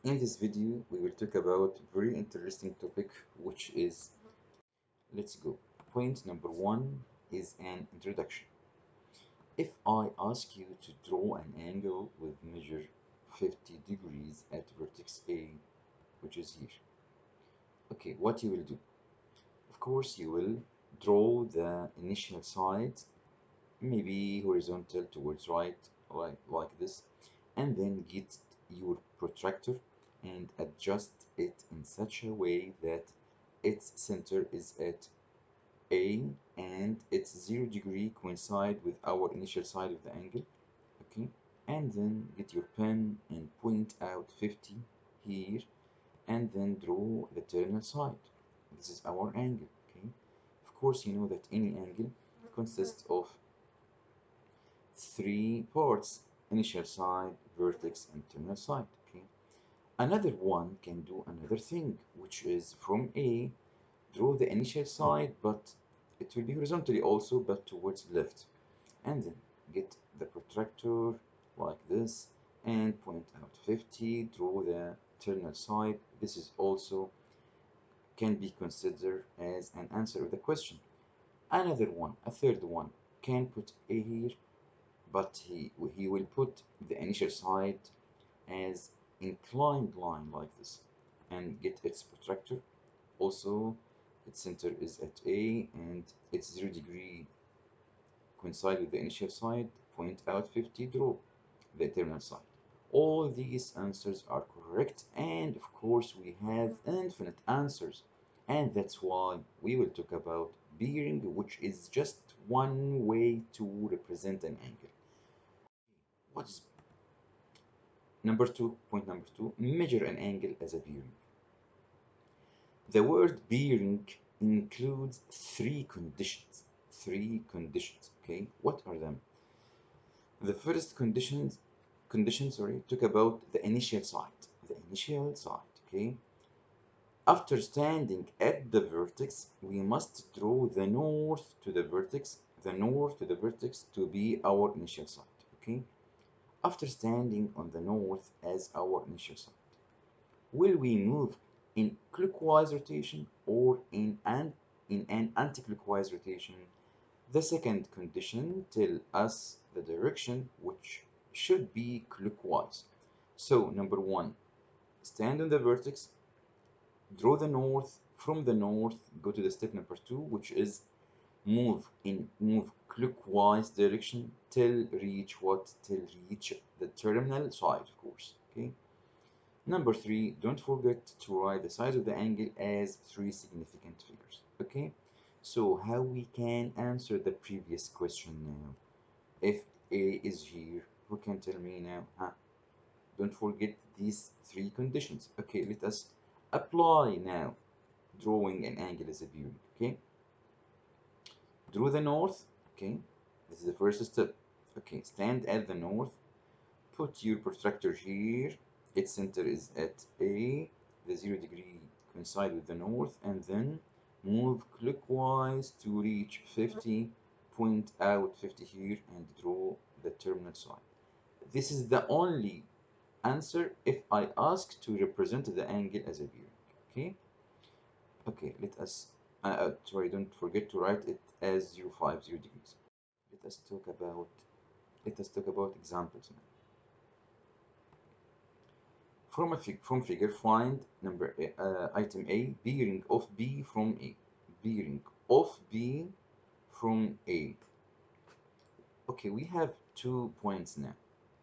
In this video, we will talk about very interesting topic, which is, let's go. Point number one is an introduction. If I ask you to draw an angle with measure 50 degrees at vertex A, which is here, okay, what you will do? Of course, you will draw the initial side, maybe horizontal towards right, like this, and then get your protractor and adjust it in such a way that its center is at A and its 0 degree coincide with our initial side of the angle. Okay, and then get your pen and point out 50 here, and then draw the terminal side. This is our angle. Okay, of course you know that any angle consists of three parts: initial side, vertex, and terminal side. Okay, another one can do another thing, which is from A, draw the initial side, but it will be horizontally also, but towards left, and then get the protractor like this and point out 50, draw the terminal side. This is also can be considered as an answer of the question. Another one, a third one, can put A here, but he will put the initial side as inclined line like this and get its protractor. Also, its center is at A and its 0 degree coincide with the initial side, point out 50, draw the terminal side. All these answers are correct, and of course we have infinite answers, and that's why we will talk about bearing, which is just one way to represent an angle. What is number two? Point number two, measure an angle as a bearing. The word bearing includes three conditions. Three conditions, okay? What are them? The first condition, sorry, talk about the initial side. The initial side, okay? After standing at the vertex, we must draw the north to the vertex, to be our initial side, okay? After standing on the north as our initial side, will we move in clockwise rotation or in an anti-clockwise rotation? The second condition tells us the direction, which should be clockwise. So number one, stand on the vertex, draw the north. From the north, go to the step number two, which is move clockwise direction till reach what? Till reach the terminal side, of course. Okay. Number three, don't forget to write the size of the angle as three significant figures. Okay, so how we can answer the previous question now? If A is here, who can tell me now? Huh? Don't forget these three conditions. Okay, let us apply now. Drawing an angle as a bearing. Okay, draw the north. Okay, this is the first step. Okay, stand at the north. Put your protractor here. Its center is at A. The 0 degree coincide with the north, and then move clockwise to reach 50. Point out 50 here and draw the terminal side. This is the only answer if I ask to represent the angle as a bearing. Okay. Okay. Sorry. Don't forget to write it as 050 degrees. Let us talk about. Let us talk about examples now. From figure, find item A, bearing of B from A. Bearing of B from A. Okay, we have 2 points now,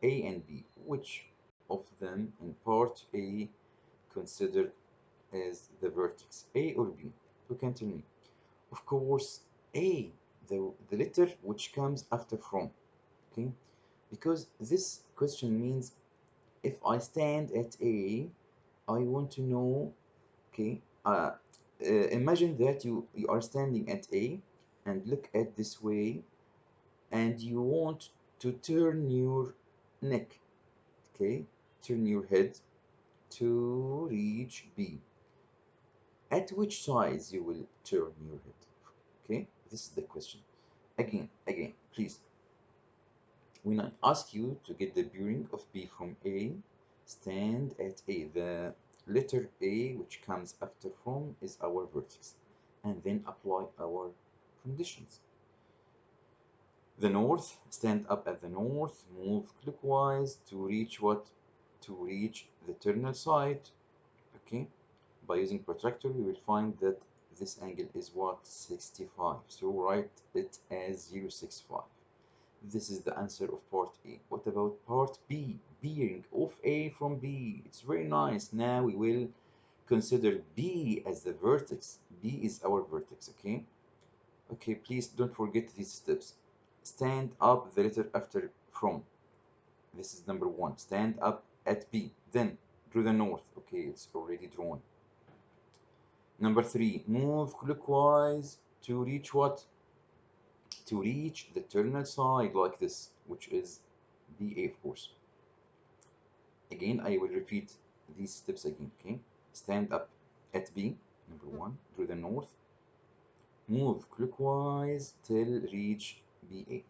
A and B. Which of them in part A considered as the vertex, A or B? Who can tell me? Of course, A, the letter which comes after from. Okay, because this question means if I stand at A, I want to know, okay, imagine that you are standing at A and look at this way, and you want to turn your neck, okay, turn your head to reach B. At which size you will turn your head? Okay, this is the question. Again, please, when I ask you to get the bearing of B from A, Stand at A. The letter A, which comes after from, is our vertex. And then apply our conditions. The north, stand up at the north, move clockwise to reach what? To reach the terminal side. Okay, by using protractor, we will find that this angle is what? 65. So write it as 065. This is the answer of part A. What about part B? Bearing of A from B. It's very nice. Now we will consider B as the vertex. B is our vertex, okay? Okay, please don't forget these steps. Stand up the letter after from. This is number one. Stand up at B. Then to the north. Okay, it's already drawn. Number three, move clockwise to reach what? To reach the terminal side like this, which is BA, of course. Again, I will repeat these steps again, okay? Stand up at B, number one, to the north. Move clockwise till reach BA,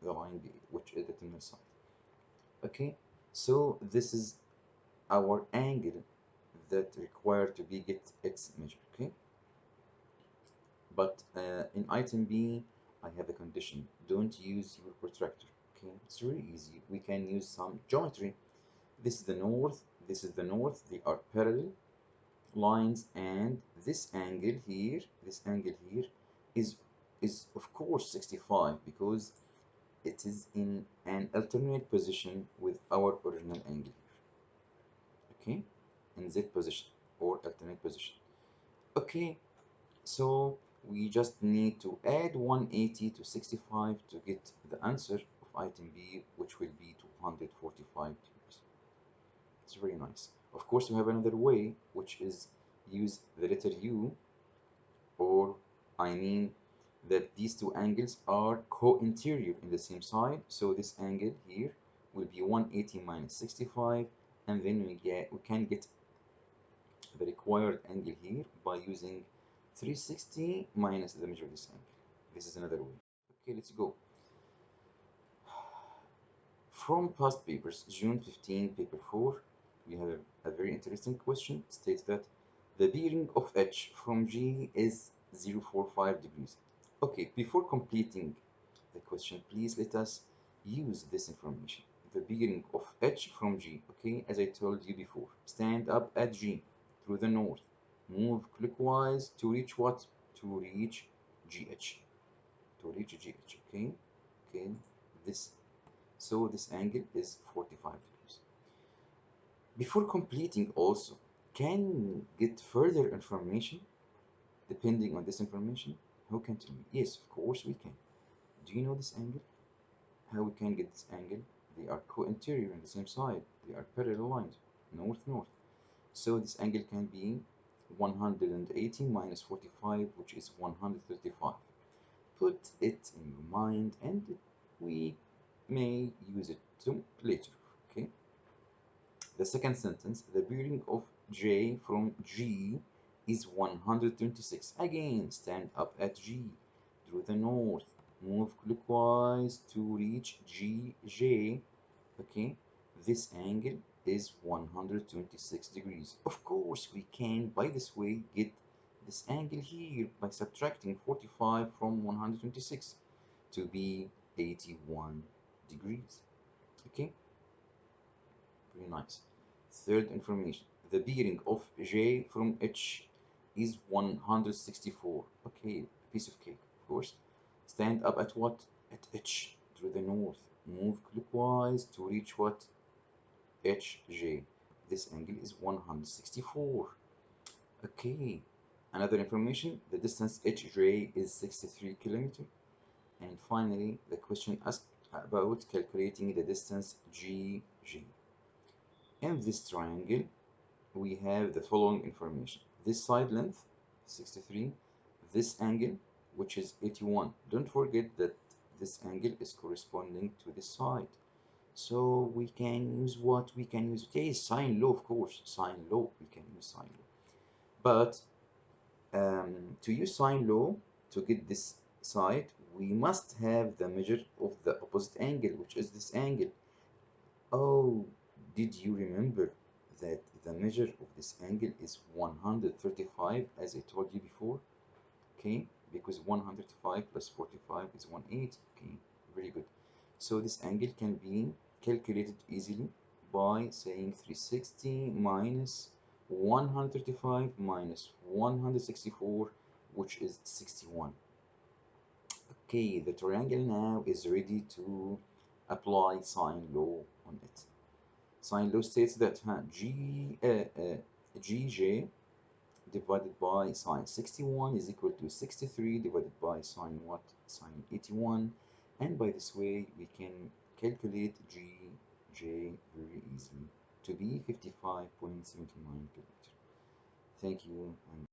the line BA, which is the terminal side. Okay, so this is our angle that required to be get its measure, okay? But in item B, I have a condition. Don't use your protractor, okay? It's really easy. We can use some geometry. This is the north, this is the north. They are parallel lines, and this angle here is is of course 65 because it is in an alternate position with our original angle here. Okay, in Z position or alternate position. Okay, so we just need to add 180 to 65 to get the answer of item B, which will be 245 degrees. It's very nice. Of course, we have another way, which is use the letter U, or I mean that these two angles are co-interior in the same side. So this angle here will be 180 minus 65, and then we can get the required angle here by using 360 minus the measure of this angle. This is another way. Okay, let's go. From past papers, June 15, paper 4, we have a very interesting question. It states that the bearing of H from G is 045 degrees. Okay, before completing the question, please let us use this information. The bearing of H from G, okay, as I told you before, stand up at G through the north, move clockwise to reach what? To reach GH. To reach GH, okay? Okay, this so this angle is 45 degrees. Before completing also, can you get further information depending on this information? Who can tell me? Yes, of course we can. Do you know this angle? How we can get this angle? They are co-interior on the same side. They are parallel lines, north-north. So this angle can be 180 minus 45, which is 135. Put it in your mind, and we may use it later, okay? The second sentence, the bearing of J from G is 126. Again, stand up at G, to the north, move clockwise to reach GJ, okay? This angle is 126 degrees. Of course, we can, by this way, get this angle here by subtracting 45 from 126 to be 81 degrees, okay? Very nice. Third information, the bearing of J from H is 164. Okay, piece of cake, of course. Stand up at what? At H, to the north. Move clockwise to reach what? HJ. This angle is 164. Okay, another information, the distance HJ is 63 kilometers. And finally, the question asked about calculating the distance GJ. In this triangle, we have the following information. This side length, 63, this angle, which is 81. Don't forget that this angle is corresponding to this side. So we can use what? We can use, okay, sine law, of course, sine law, we can use sine law. But to use sine law, to get this side, we must have the measure of the opposite angle, which is this angle. Oh, Did you remember that the measure of this angle is 135 as I told you before? Okay, because 105 plus 45 is 180. Okay, very good. So this angle can be calculated easily by saying 360 minus 135 minus 164, which is 61. Okay, the triangle now is ready to apply sine law on it. Sine law states that Gj divided by sine 61 is equal to 63 divided by sine what? Sine 81. And by this way, we can calculate Gj very easily to be 55.79 kilometers. Thank you. And